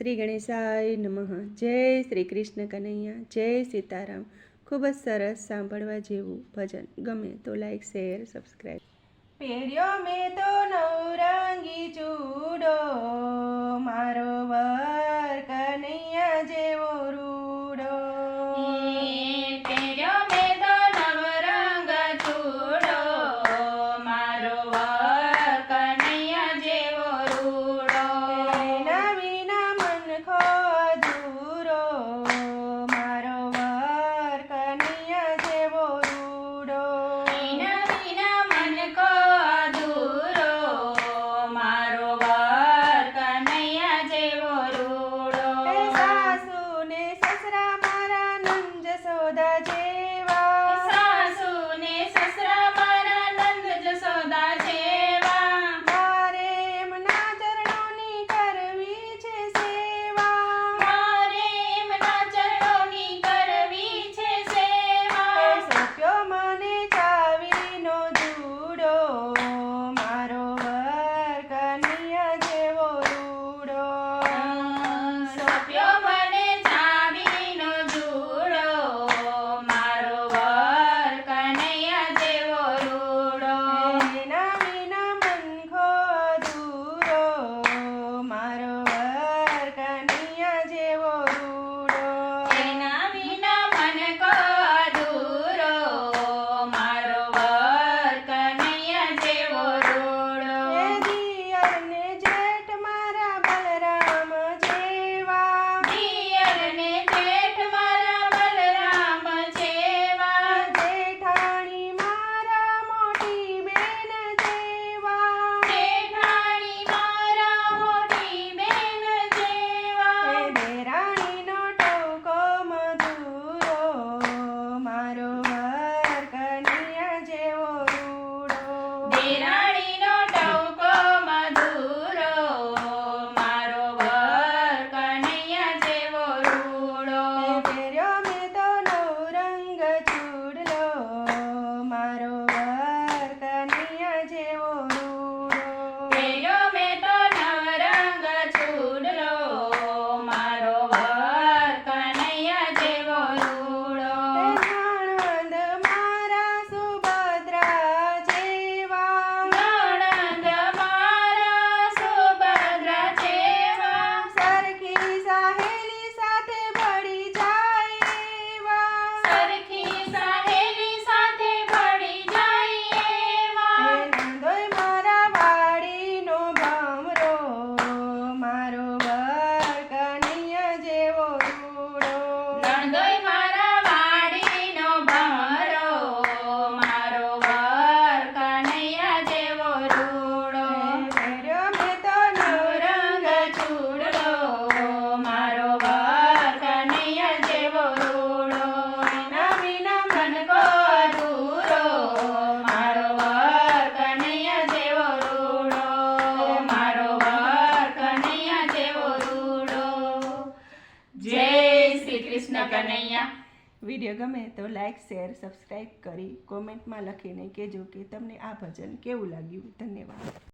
શ્રી ગણેશાય નમઃ. જય શ્રી કૃષ્ણ કનૈયા, જય સીતારામ. ખૂબ જ સરસ સાંભળવા જેવું ભજન. ગમે તો લાઈક, શેર, સબસ્ક્રાઈબ. પહેર્યો મેં તો નવરંગી ચૂડો, મારો વર કનૈયા જેવો રૂડો. પહેર્યો મેં તો નવરંગ ચૂડો, મારો વર કનૈયા જેવો રૂડો. એના વિના મનખો અધૂરો, મારો વર કનૈયા જેવો રૂડો. એના વિના મનકો અધૂરો, મારો વર કનૈયા જેવો રૂડો. એ સાસુ ને સસરા મારા નંદ જશોદા જેવા, સાસુ ને સસરા મારા નંદ જશોદા જેવા. મારે એમના ચરણોની કરવી છે સેવા. મારે એમના ચરણોની કરવી છે સેવા. એ સોંપ્યો મને ચાવીનો જુડો, મારો વર કનૈયા જેવો રૂડો. સોંપ્યો મને ચાવીનો જુડો, મારો વર કનૈયા જેવો રૂડો. એના વિના મનખો અધૂરો, મારો વર કનૈયા જેવો રૂડો. એના વિના મનકો અધૂરો, મારો વર કનૈયા જેવો રૂડો. એ દિયર ને જેઠ મારા બલરામ જેવા, દિયર ને જેઠ મારા બલરામ જેવા. જેઠાણી મારા મોટી બેન જેવા. જેઠાણી મારા મોટી બેન જેવા. એ દેરાણીનો ટોકો મધુરો, મારો વર કનૈયા જેવો રૂડો. દેરાણીનો ટહુકો મધુરો, મારો વર કનૈયા જેવો રૂડો. એ પહેર્યો મેં તો નવરંગ ચૂડલો, મારો વર કનૈયા જેવો રૂડો. પહેર્યો મેં તો નવરંગ ચૂડલો, મારો વર કનૈયા જેવો રૂડો. એ નણંદ મારા સુભદ્રા જેવા, નણંદ મારા સુભદ્રા જેવા. સરખી સહેલી સાથે ભળી જાય એવા. સરખી સહેલી સાથે ભળી જાય એવા. એ નંદોય મારા વાડીનો ભમરો, મારો વર કનૈયા જેવો રૂડો. નણંદોય મારા વાડીનો ભમરો, મારો વર કનૈયા જેવો રૂડો. પહેર્યો મેં તો નવરંગ રંગ ચૂડલો, મારો વર કનૈયા જેવો રૂડો. એના વિના મનકો અધૂરો, મારો વર કનૈયા જેવો રૂડો. મારો વર કનૈયા જેવો રૂડો. જય શ્રી કૃષ્ણ કનૈયા. વિડીયો ગમે તો લાઈક, શેર, સબસ્ક્રાઈબ કરી કોમેન્ટમાં લખીને કહેજો કે તમને આ ભજન કેવું લાગ્યું. ધન્યવાદ.